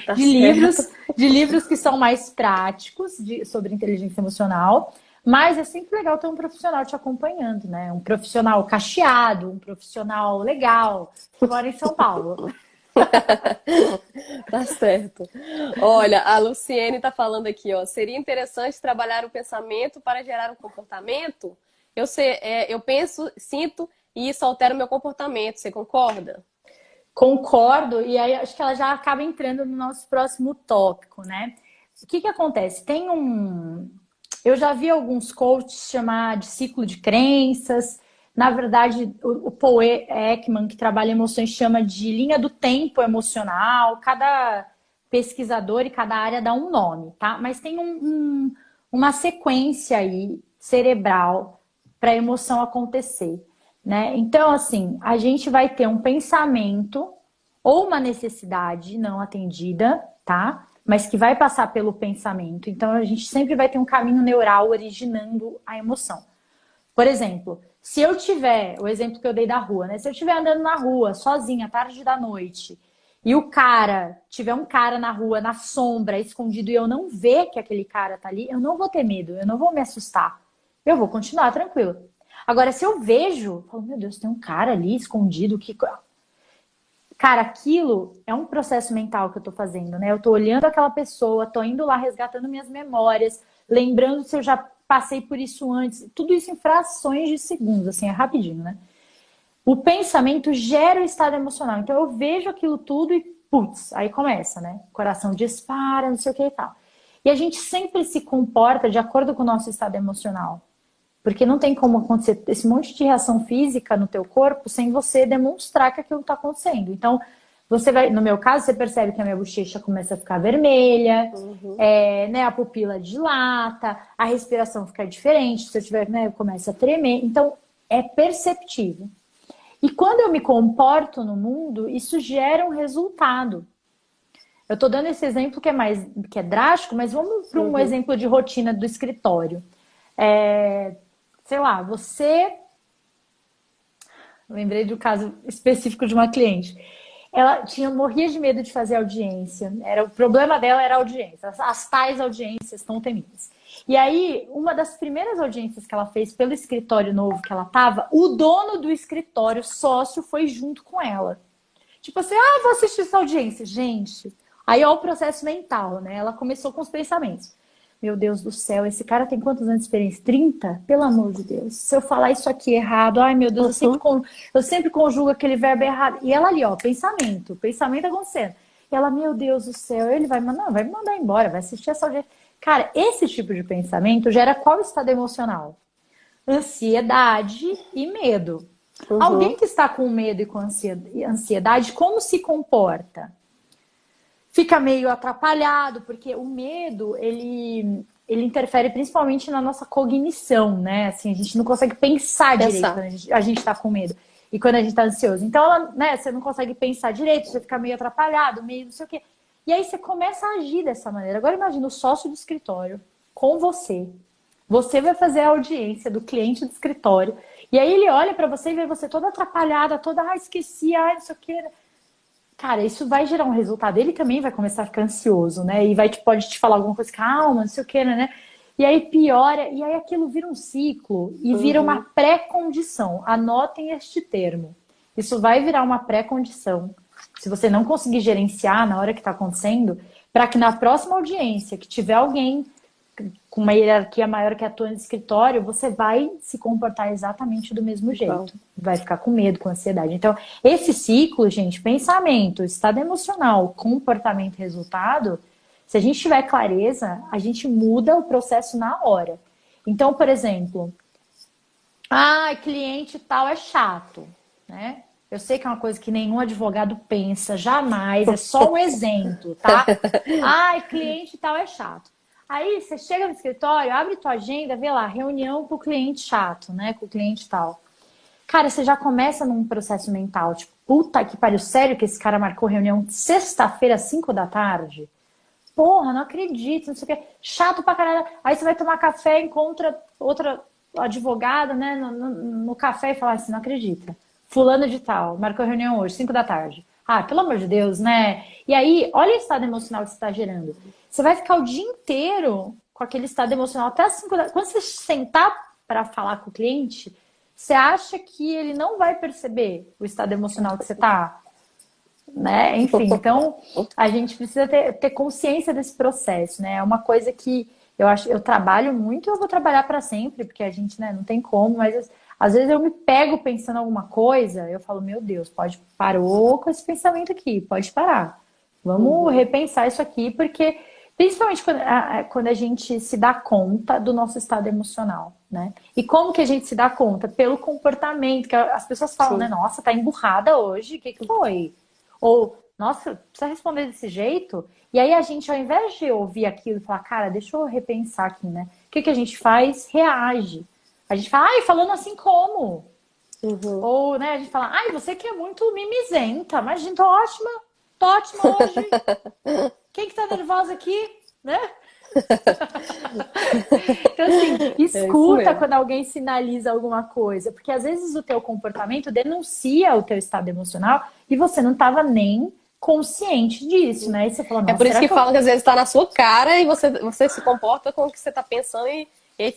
Tá de livros que são mais práticos sobre inteligência emocional. Mas é sempre legal ter um profissional te acompanhando, né? Um profissional cacheado, um profissional legal, que mora em São Paulo. Tá certo. Olha, a Luciene tá falando aqui, ó. Seria interessante trabalhar o pensamento para gerar um comportamento? Eu penso, sinto e isso altera o meu comportamento. Você concorda? Concordo, e aí acho que ela já acaba entrando no nosso próximo tópico, né? O que acontece? Eu já vi alguns coaches chamar de ciclo de crenças. Na verdade, o Paul Ekman, que trabalha emoções, chama de linha do tempo emocional. Cada pesquisador e cada área dá um nome, tá? Mas tem uma sequência aí cerebral para a emoção acontecer, né? Então, assim, a gente vai ter um pensamento ou uma necessidade não atendida, tá? Mas que vai passar pelo pensamento. Então, a gente sempre vai ter um caminho neural originando a emoção. Por exemplo, se eu tiver, o exemplo que eu dei da rua, né? Se eu estiver andando na rua, sozinha, tarde da noite, e tiver um cara na rua, na sombra, escondido, e eu não ver que aquele cara tá ali, eu não vou ter medo, eu não vou me assustar. Eu vou continuar tranquila. Agora, se eu vejo, eu falo, meu Deus, tem um cara ali escondido, que... Cara, aquilo é um processo mental que eu tô fazendo, né? Eu tô olhando aquela pessoa, tô indo lá resgatando minhas memórias, lembrando se eu já passei por isso antes. Tudo isso em frações de segundos, assim, é rapidinho, né? O pensamento gera o estado emocional. Então eu vejo aquilo tudo e, putz, aí começa, né? O coração dispara, não sei o que e tal. E a gente sempre se comporta de acordo com o nosso estado emocional. Porque não tem como acontecer esse monte de reação física no teu corpo sem você demonstrar que aquilo está acontecendo. Então, no meu caso, você percebe que a minha bochecha começa a ficar vermelha, né, a pupila dilata, a respiração fica diferente, se eu tiver, né, começa a tremer. Então, é perceptível. E quando eu me comporto no mundo, isso gera um resultado. Eu estou dando esse exemplo que é drástico, mas vamos para um exemplo de rotina do escritório. Sei lá, você... Lembrei de um caso específico de uma cliente. Ela morria de medo de fazer audiência. O problema dela era a audiência. As tais audiências tão temidas. E aí, uma das primeiras audiências que ela fez pelo escritório novo que ela estava, o dono do escritório, sócio, foi junto com ela. Tipo assim, vou assistir essa audiência. Gente, aí ó o processo mental, né? Ela começou com os pensamentos. Meu Deus do céu, esse cara tem quantos anos de experiência? 30? Pelo amor de Deus. Se eu falar isso aqui errado, ai meu Deus, eu sempre conjugo aquele verbo errado. E ela ali, ó, pensamento acontecendo. E ela, meu Deus do céu, ele vai me mandar embora, vai assistir essa audiência. Cara, esse tipo de pensamento gera qual estado emocional? Ansiedade e medo. Alguém que está com medo e com ansiedade, como se comporta? Fica meio atrapalhado, porque o medo, ele interfere principalmente na nossa cognição, né? Assim, a gente não consegue pensar direito quando a gente está com medo e quando a gente está ansioso. Então, né, você não consegue pensar direito, você fica meio atrapalhado, meio não sei o quê. E aí você começa a agir dessa maneira. Agora imagina o sócio do escritório com você. Você vai fazer a audiência do cliente do escritório. E aí ele olha para você e vê você toda atrapalhada, toda, esqueci, não sei o quê. Cara, isso vai gerar um resultado. Ele também vai começar a ficar ansioso, né? E pode te falar alguma coisa, calma, não sei o quê, né? E aí piora, e aí aquilo vira um ciclo e vira uma pré-condição. Anotem este termo. Isso vai virar uma pré-condição. Se você não conseguir gerenciar na hora que está acontecendo, para que na próxima audiência que tiver alguém com uma hierarquia maior que atua no escritório, você vai se comportar exatamente do mesmo jeito. Vai ficar com medo, com ansiedade. Então, esse ciclo, gente, pensamento, estado emocional, comportamento, resultado, se a gente tiver clareza, a gente muda o processo na hora. Então, por exemplo, cliente tal é chato, né? Eu sei que é uma coisa que nenhum advogado pensa, jamais, é só um exemplo, tá? Cliente tal é chato. Aí você chega no escritório, abre tua agenda, vê lá, reunião com o cliente chato, né? Com o cliente tal. Cara, você já começa num processo mental, tipo, puta que pariu, sério que esse cara marcou reunião sexta-feira às 5 da tarde? Porra, não acredito, não sei o que. Chato pra caralho. Aí você vai tomar café, encontra outra advogada, né, no café e fala assim, não acredita. Fulano de tal, marcou reunião hoje, 5 da tarde. Pelo amor de Deus, né? E aí, olha o estado emocional que você está gerando. Você vai ficar o dia inteiro com aquele estado emocional até as 5 da tarde. Quando você sentar para falar com o cliente, você acha que ele não vai perceber o estado emocional que você está? Né? Enfim, então a gente precisa ter consciência desse processo, né? É uma coisa que eu trabalho muito e eu vou trabalhar para sempre, porque a gente, né, não tem como, mas às vezes eu me pego pensando alguma coisa, eu falo, meu Deus, parou com esse pensamento aqui, pode parar. Vamos repensar isso aqui, porque principalmente quando a gente se dá conta do nosso estado emocional, né? E como que a gente se dá conta? Pelo comportamento, que as pessoas falam, né? Nossa, tá emburrada hoje, o que foi? Ou, nossa, precisa responder desse jeito? E aí a gente, ao invés de ouvir aquilo e falar, cara, deixa eu repensar aqui, né? O que a gente faz? Reage. A gente fala, falando assim como? Ou, né, a gente fala, você que é muito mimizenta, mas, gente, tô ótima hoje. Quem que tá nervosa aqui, né? Então, assim, escuta quando alguém sinaliza alguma coisa, porque às vezes o teu comportamento denuncia o teu estado emocional e você não estava nem consciente disso, né? E você fala, é por isso que fala que às vezes está na sua cara e você se comporta com o que você está pensando e aí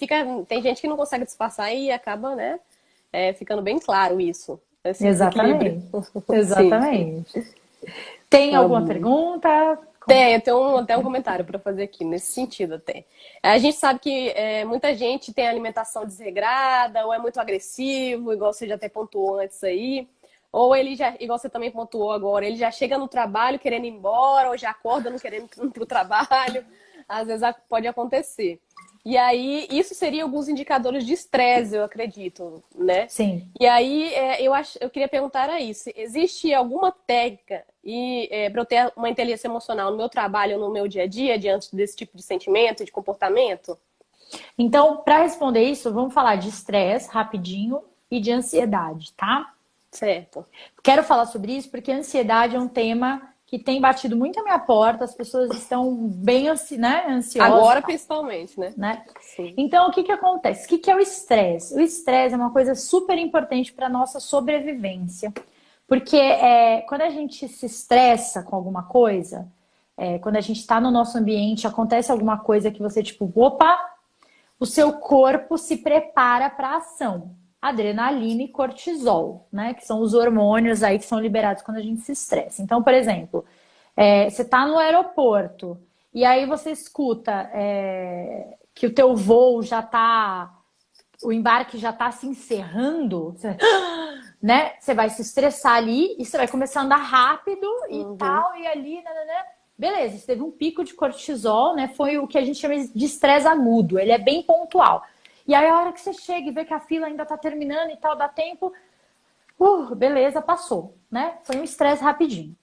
tem gente que não consegue disfarçar e acaba, né, ficando bem claro isso. Exatamente. Exatamente. Tem alguma pergunta? Eu tenho até um comentário para fazer aqui, nesse sentido até. A gente sabe que muita gente tem alimentação desregrada, ou é muito agressivo, igual você já até pontuou antes aí. Ou ele já, igual você também pontuou agora, ele já chega no trabalho querendo ir embora, ou já acorda não querendo ir para o trabalho. Às vezes pode acontecer. E aí, isso seria alguns indicadores de estresse, eu acredito, né? Sim. E aí, eu queria perguntar a isso. Existe alguma técnica para eu ter uma inteligência emocional no meu trabalho, no meu dia a dia, diante desse tipo de sentimento, de comportamento? Então, para responder isso, vamos falar de estresse rapidinho e de ansiedade, tá? Certo. Quero falar sobre isso porque a ansiedade é um tema que tem batido muito à minha porta, as pessoas estão bem ansiosas. Agora, principalmente, né? Sim. Então, o que acontece? O que é o estresse? O estresse é uma coisa super importante para a nossa sobrevivência. Porque quando a gente se estressa com alguma coisa, quando a gente está no nosso ambiente, acontece alguma coisa que você, tipo, opa, o seu corpo se prepara para a ação. Adrenalina e cortisol, né? Que são os hormônios aí que são liberados quando a gente se estressa. Então, por exemplo, você está no aeroporto e aí você escuta que o teu voo já está, o embarque já está se encerrando, né? Você vai se estressar ali e você vai começar a andar rápido e tal, e ali, né? beleza, você teve um pico de cortisol, né? Foi o que a gente chama de estresse agudo, ele é bem pontual. E aí a hora que você chega e vê que a fila ainda tá terminando e tal, dá tempo, beleza, passou, né? Foi um estresse rapidinho.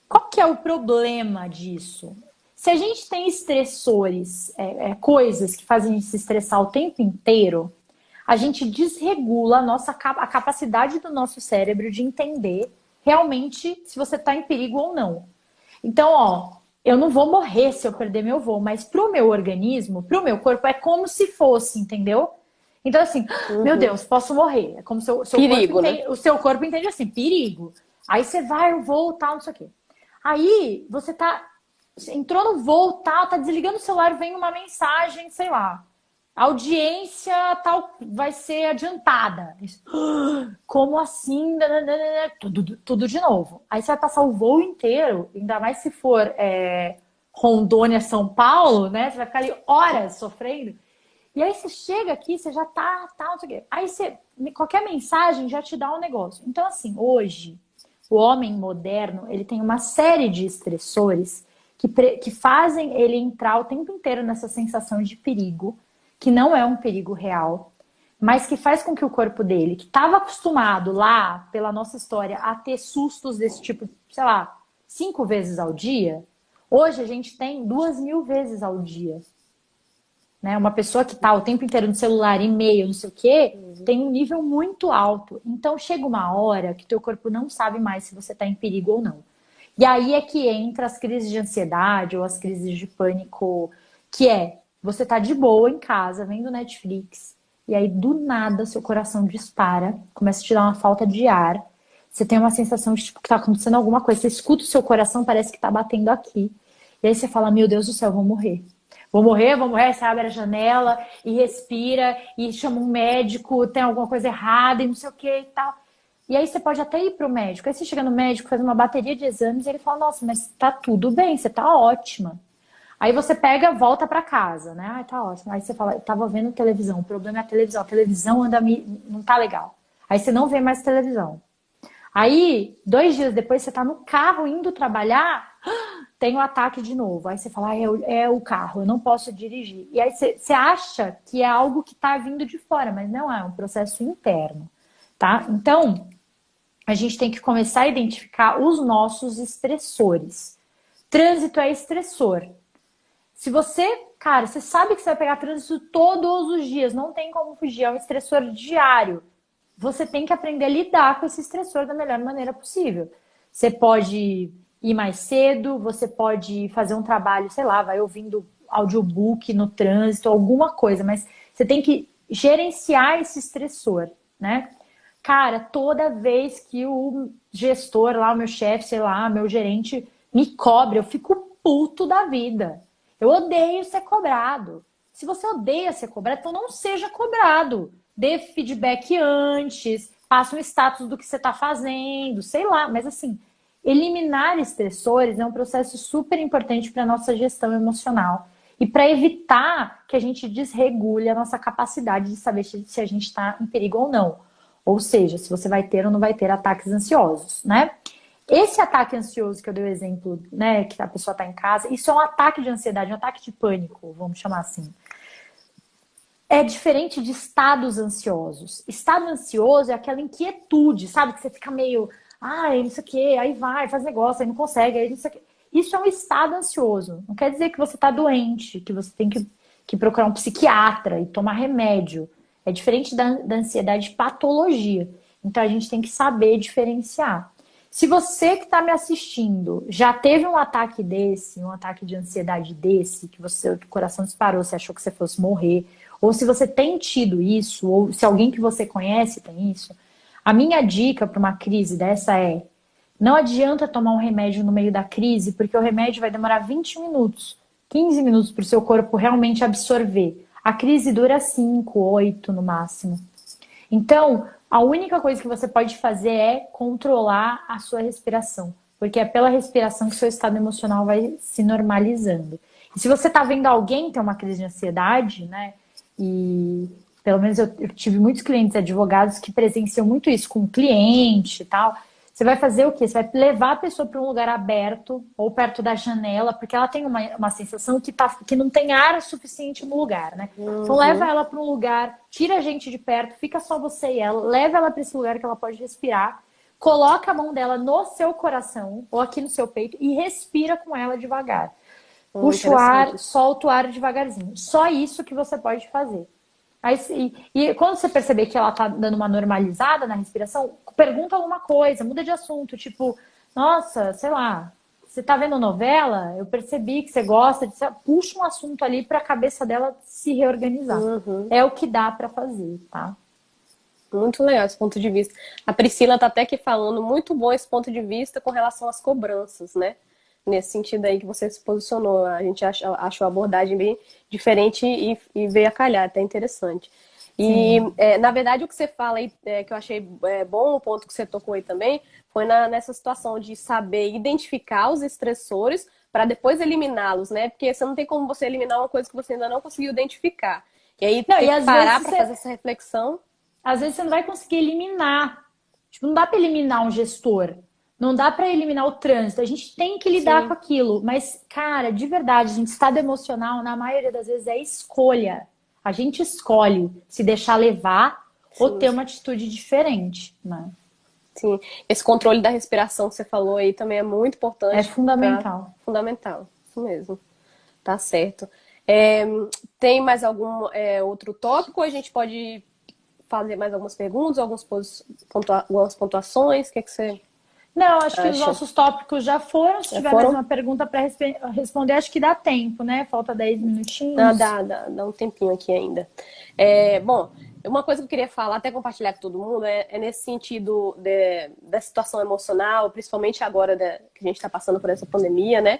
Qual que é o problema disso? Se a gente tem estressores, coisas que fazem a gente se estressar o tempo inteiro, a gente desregula a capacidade do nosso cérebro de entender realmente se você está em perigo ou não. Então, ó, eu não vou morrer se eu perder meu voo, mas pro meu organismo, pro meu corpo, é como se fosse, entendeu? Então, assim, meu Deus, posso morrer. É como se o seu Perigo, corpo né? entende, o seu corpo entende assim, perigo. Aí você vai, eu vou, tal, não sei o quê. Aí você entrou no voo, tal, tá desligando o celular, vem uma mensagem, sei lá. A audiência tal vai ser adiantada. Como assim? Tudo de novo. Aí você vai passar o voo inteiro, ainda mais se for Rondônia, São Paulo, né? Você vai ficar ali horas sofrendo. E aí você chega aqui, você já tá, não sei o quê. Aí qualquer mensagem já te dá um negócio. Então, assim, hoje, o homem moderno, ele tem uma série de estressores que fazem ele entrar o tempo inteiro nessa sensação de perigo, que não é um perigo real, mas que faz com que o corpo dele, que estava acostumado lá, pela nossa história, a ter sustos desse tipo, sei lá, 5 vezes ao dia, hoje a gente tem 2.000 vezes ao dia. Né? Uma pessoa que está o tempo inteiro no celular, e-mail, não sei o quê, tem um nível muito alto. Então chega uma hora que teu corpo não sabe mais se você está em perigo ou não. E aí é que entra as crises de ansiedade ou as crises de pânico, que você tá de boa em casa, vendo Netflix, e aí do nada seu coração dispara, começa a te dar uma falta de ar, você tem uma sensação de tipo, que tá acontecendo alguma coisa, você escuta o seu coração, parece que tá batendo aqui. E aí você fala, meu Deus do céu, vou morrer. Vou morrer, aí você abre a janela e respira e chama um médico, tem alguma coisa errada e não sei o que e tal. E aí você pode até ir pro médico. Aí você chega no médico, faz uma bateria de exames e ele fala, nossa, mas tá tudo bem, você tá ótima. Aí você pega, volta pra casa, né? Ai, tá ótimo. Aí você fala, eu tava vendo televisão, o problema é a televisão não tá legal. Aí você não vê mais televisão. Aí, 2 dias depois, você tá no carro indo trabalhar, tem um ataque de novo. Aí você fala, é o carro, eu não posso dirigir. E aí você acha que é algo que tá vindo de fora, mas não é um processo interno, tá? Então, a gente tem que começar a identificar os nossos estressores. Trânsito é estressor. Se cara, você sabe que você vai pegar trânsito todos os dias, não tem como fugir, é um estressor diário. Você tem que aprender a lidar com esse estressor da melhor maneira possível. Você pode ir mais cedo, você pode fazer um trabalho, sei lá, vai ouvindo audiobook no trânsito, alguma coisa, mas você tem que gerenciar esse estressor, né? Cara, toda vez que o gestor lá, o meu chefe, sei lá, meu gerente me cobra, eu fico puto da vida. Eu odeio ser cobrado. Se você odeia ser cobrado, então não seja cobrado. Dê feedback antes, passe um status do que você está fazendo, sei lá. Mas assim, eliminar estressores é um processo super importante para a nossa gestão emocional e para evitar que a gente desregule a nossa capacidade de saber se a gente está em perigo ou não. Ou seja, se você vai ter ou não vai ter ataques ansiosos, né? Esse ataque ansioso que eu dei o exemplo, né, que a pessoa está em casa, isso é um ataque de ansiedade, um ataque de pânico, vamos chamar assim. É diferente de estados ansiosos. Estado ansioso é aquela inquietude, sabe? Que você fica meio, não sei o quê, aí vai, faz negócio, aí não consegue, aí não sei o quê. Isso é um estado ansioso. Não quer dizer que você está doente, que você tem que procurar um psiquiatra e tomar remédio. É diferente da ansiedade de patologia. Então a gente tem que saber diferenciar. Se você que está me assistindo já teve um ataque desse, um ataque de ansiedade desse, que o coração disparou, você achou que você fosse morrer, ou se você tem tido isso, ou se alguém que você conhece tem isso, a minha dica para uma crise dessa é: não adianta tomar um remédio no meio da crise, porque o remédio vai demorar 20 minutos, 15 minutos para o seu corpo realmente absorver. A crise dura 5, 8 no máximo. Então, a única coisa que você pode fazer é controlar a sua respiração, porque é pela respiração que o seu estado emocional vai se normalizando. E se você está vendo alguém ter uma crise de ansiedade, né? E pelo menos eu tive muitos clientes advogados que presenciam muito isso com o cliente e tal. Você vai fazer o quê? Você vai levar a pessoa para um lugar aberto ou perto da janela, porque ela tem uma sensação que não tem ar suficiente no lugar, né? Então leva ela para um lugar, tira a gente de perto, fica só você e ela, leva ela para esse lugar que ela pode respirar, coloca a mão dela no seu coração ou aqui no seu peito e respira com ela devagar. Puxa o ar, solta o ar devagarzinho. Só isso que você pode fazer. Aí, e quando você perceber que ela tá dando uma normalizada na respiração, pergunta alguma coisa, muda de assunto. Tipo, nossa, sei lá, você tá vendo novela? Eu percebi que você gosta de... Puxa um assunto ali pra cabeça dela se reorganizar. É o que dá pra fazer, tá? Muito legal esse ponto de vista. A Priscila tá até aqui falando, muito bom esse ponto de vista com relação às cobranças, né? Nesse sentido aí que você se posicionou. A gente achou a abordagem bem diferente e veio a calhar, até interessante. E, na verdade, o que você fala aí, que eu achei bom, o ponto que você tocou aí também, foi nessa situação de saber identificar os estressores para depois eliminá-los, né? Porque você não tem como você eliminar uma coisa que você ainda não conseguiu identificar. E aí não, tem e que parar para fazer essa reflexão. Às vezes você não vai conseguir eliminar. Tipo, não dá para eliminar um gestor. Não dá para eliminar o trânsito. A gente tem que lidar com aquilo. Mas, cara, de verdade, a gente, estado emocional, na maioria das vezes, é escolha. A gente escolhe se deixar levar ou ter uma atitude diferente, né? Sim. Esse controle da respiração que você falou aí também é muito importante. É fundamental. Fundamental. Isso mesmo. Tá certo. Tem mais algum outro tópico? Ou a gente pode fazer mais algumas perguntas, algumas pontuações? O que você... Não, acho que os nossos tópicos já foram. Se tiver mais foram? uma pergunta para responder, acho que dá tempo, né? Falta 10 minutinhos. Dá um tempinho aqui ainda. Bom, uma coisa que eu queria falar, até compartilhar com todo mundo, é nesse sentido da situação emocional, principalmente agora que a gente está passando por essa pandemia, né?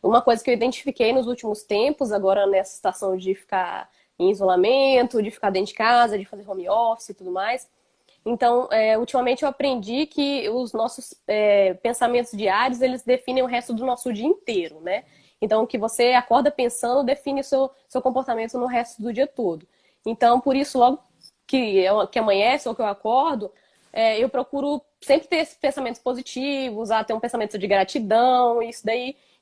Uma coisa que eu identifiquei nos últimos tempos, agora nessa situação de ficar em isolamento, de ficar dentro de casa, de fazer home office e tudo mais. Então, ultimamente eu aprendi que os nossos pensamentos diários, eles definem o resto do nosso dia inteiro, né? Então, o que você acorda pensando define o seu comportamento no resto do dia todo. Então, por isso, logo que amanhece ou que eu acordo, eu procuro sempre ter esses pensamentos positivos, ter um pensamento de gratidão,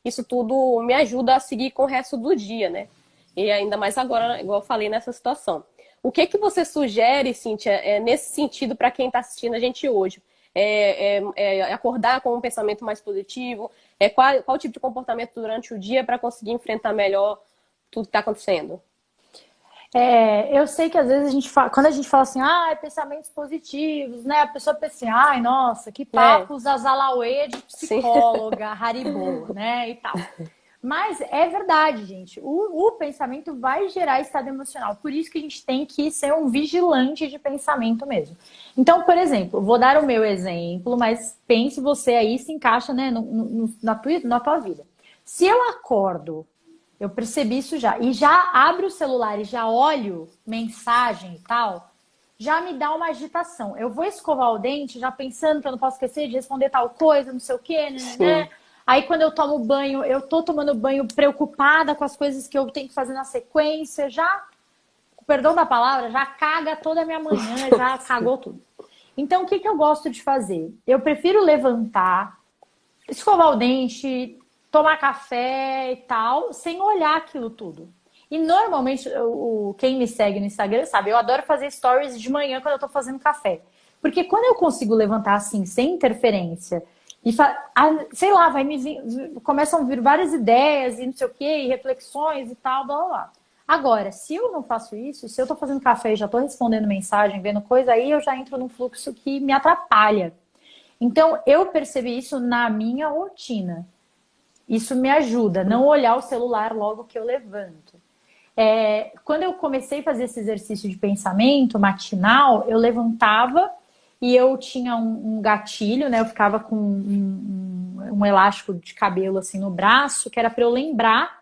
isso tudo me ajuda a seguir com o resto do dia, né? E ainda mais agora, igual eu falei, nessa situação. O que você sugere, Cíntia, nesse sentido para quem está assistindo a gente hoje? Acordar com um pensamento mais positivo? Qual tipo de comportamento durante o dia para conseguir enfrentar melhor tudo que está acontecendo? Eu sei que às vezes quando a gente fala assim, pensamentos positivos, né? A pessoa pensa assim, ai, nossa, que papos azalauê de psicóloga, Haribo, né? E tal. Mas é verdade, gente. O pensamento vai gerar estado emocional. Por isso que a gente tem que ser um vigilante de pensamento mesmo. Então, por exemplo, vou dar o meu exemplo, mas pense você aí, se encaixa, né, na tua vida. Se eu acordo, eu percebi isso já, e já abro o celular e já olho mensagem e tal, já me dá uma agitação. Eu vou escovar o dente já pensando que eu não posso esquecer de responder tal coisa, não sei o quê, né? Aí quando eu tomo banho, eu tô tomando banho preocupada com as coisas que eu tenho que fazer na sequência, já, com perdão da palavra, já caga toda a minha manhã, já cagou tudo. Então, o que eu gosto de fazer? Eu prefiro levantar, escovar o dente, tomar café e tal, sem olhar aquilo tudo. E normalmente, quem me segue no Instagram sabe, eu adoro fazer stories de manhã quando eu tô fazendo café. Porque quando eu consigo levantar assim, sem interferência, e sei lá, começam a vir várias ideias e não sei o quê, e reflexões e tal, blá blá blá. Agora, se eu não faço isso, se eu tô fazendo café e já tô respondendo mensagem, vendo coisa, aí eu já entro num fluxo que me atrapalha. Então, eu percebi isso na minha rotina. Isso me ajuda, não olhar o celular logo que eu levanto. Quando eu comecei a fazer esse exercício de pensamento matinal, eu levantava e eu tinha um gatilho, né? Eu ficava com um elástico de cabelo assim no braço, que era para eu lembrar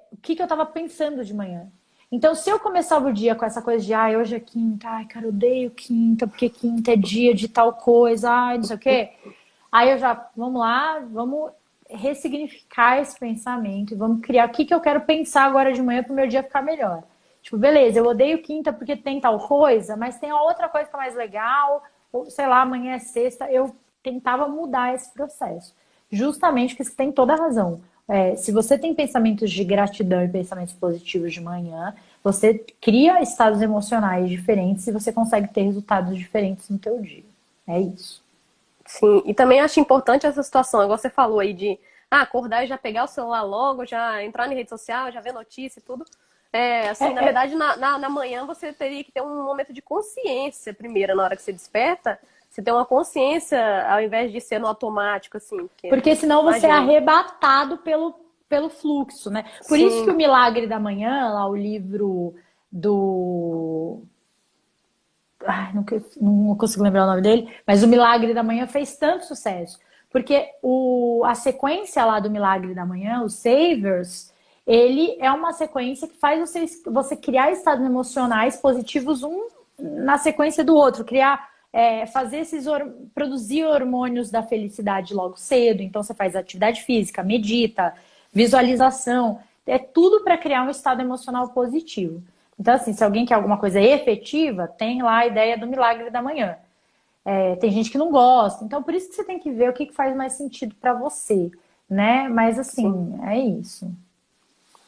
o que eu estava pensando de manhã. Então, se eu começava o dia com essa coisa de hoje é quinta, cara, eu odeio quinta, porque quinta é dia de tal coisa, não sei o quê. Aí eu já, vamos lá, vamos ressignificar esse pensamento e vamos criar o que eu quero pensar agora de manhã para o meu dia ficar melhor. Tipo, beleza, eu odeio quinta porque tem tal coisa, mas tem a outra coisa que é mais legal, ou sei lá, amanhã é sexta, eu tentava mudar esse processo. Justamente porque você tem toda a razão. Se você tem pensamentos de gratidão e pensamentos positivos de manhã, você cria estados emocionais diferentes e você consegue ter resultados diferentes no teu dia. É isso. Sim, e também acho importante essa situação, igual você falou aí de acordar e já pegar o celular logo, já entrar na rede social, já ver notícia e tudo. Assim, na verdade, na manhã você teria que ter um momento de consciência primeiro, na hora que você desperta, você ter uma consciência ao invés de ser no automático, assim. Porque senão você é arrebatado pelo fluxo, né? Por Sim. isso que o Milagre da Manhã, lá o livro do... Ai, não consigo lembrar o nome dele, mas o Milagre da Manhã fez tanto sucesso. Porque a sequência lá do Milagre da Manhã, os Savers, ele é uma sequência que faz você criar estados emocionais positivos um na sequência do outro, fazer produzir hormônios da felicidade logo cedo. Então você faz atividade física, medita, visualização, é tudo para criar um estado emocional positivo. Então, assim, se alguém quer alguma coisa efetiva, tem lá a ideia do Milagre da Manhã. Tem gente que não gosta. Então, por isso que você tem que ver o que faz mais sentido para você, né? Mas, assim, sim, é isso.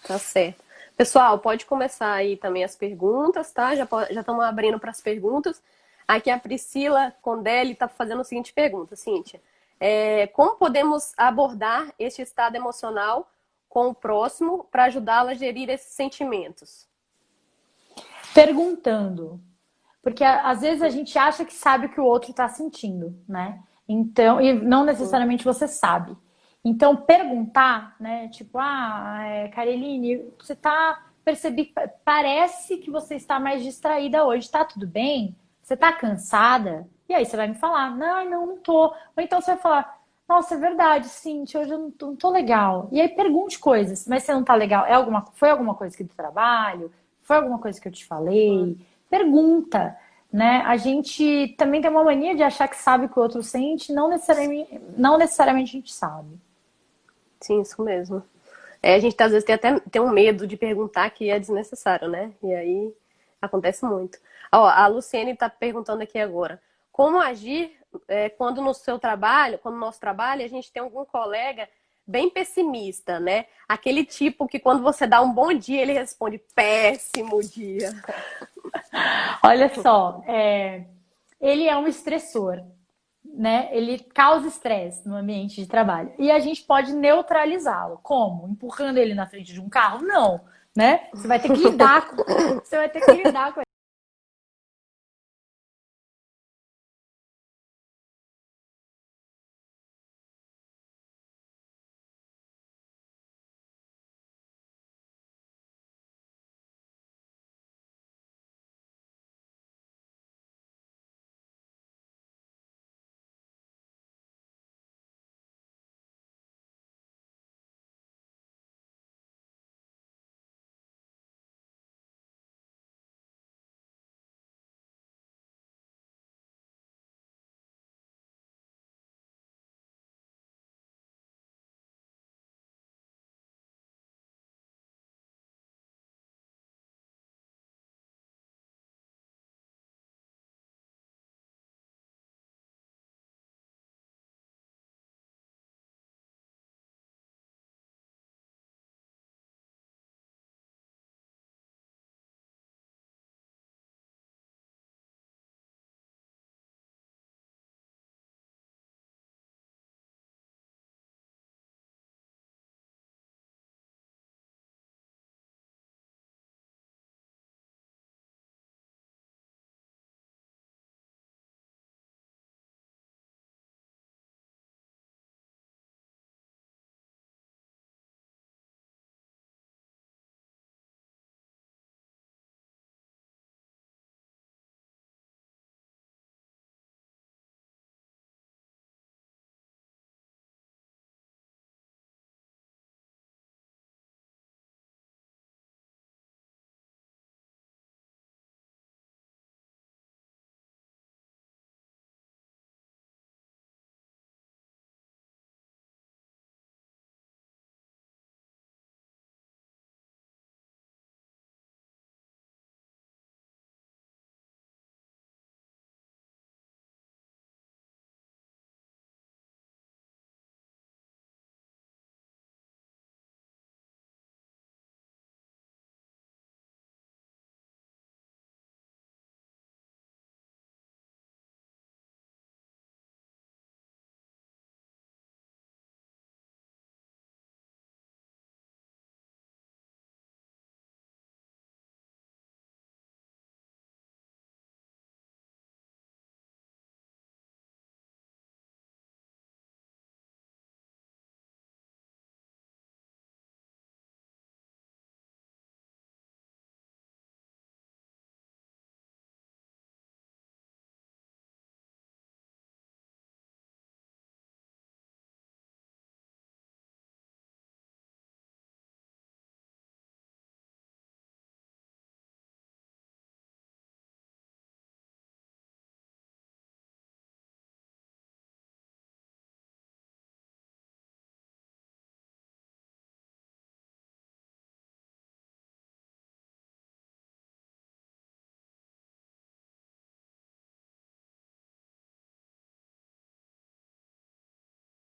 Tá certo. Pessoal, pode começar aí também as perguntas, tá? Já estamos abrindo para as perguntas. Aqui a Priscila Condelli está fazendo a seguinte pergunta, Cíntia. Como podemos abordar este estado emocional com o próximo para ajudá-la a gerir esses sentimentos? Perguntando. Porque às vezes a gente acha que sabe o que o outro está sentindo, né? Então, e não necessariamente você sabe. Então, perguntar, né? Tipo, Caroline, você tá percebendo, parece que você está mais distraída hoje, tá tudo bem? Você tá cansada? E aí você vai me falar, não tô. Ou então você vai falar, nossa, é verdade, Cintia, hoje eu não tô legal. E aí pergunte coisas, mas você não tá legal? Foi alguma coisa aqui do trabalho? Foi alguma coisa que eu te falei? Pergunta, né? A gente também tem uma mania de achar que sabe o que o outro sente, não necessariamente a gente sabe. Sim, isso mesmo. A gente às vezes tem um medo de perguntar que é desnecessário, né? E aí acontece muito. Ó, a Luciene está perguntando aqui agora. Como agir quando no nosso trabalho, a gente tem algum colega bem pessimista, né? Aquele tipo que quando você dá um bom dia, ele responde péssimo dia. Olha só, ele é um estressor, né? Ele causa estresse no ambiente de trabalho. E a gente pode neutralizá-lo. Como? Empurrando ele na frente de um carro? Não, né? Você vai ter que lidar com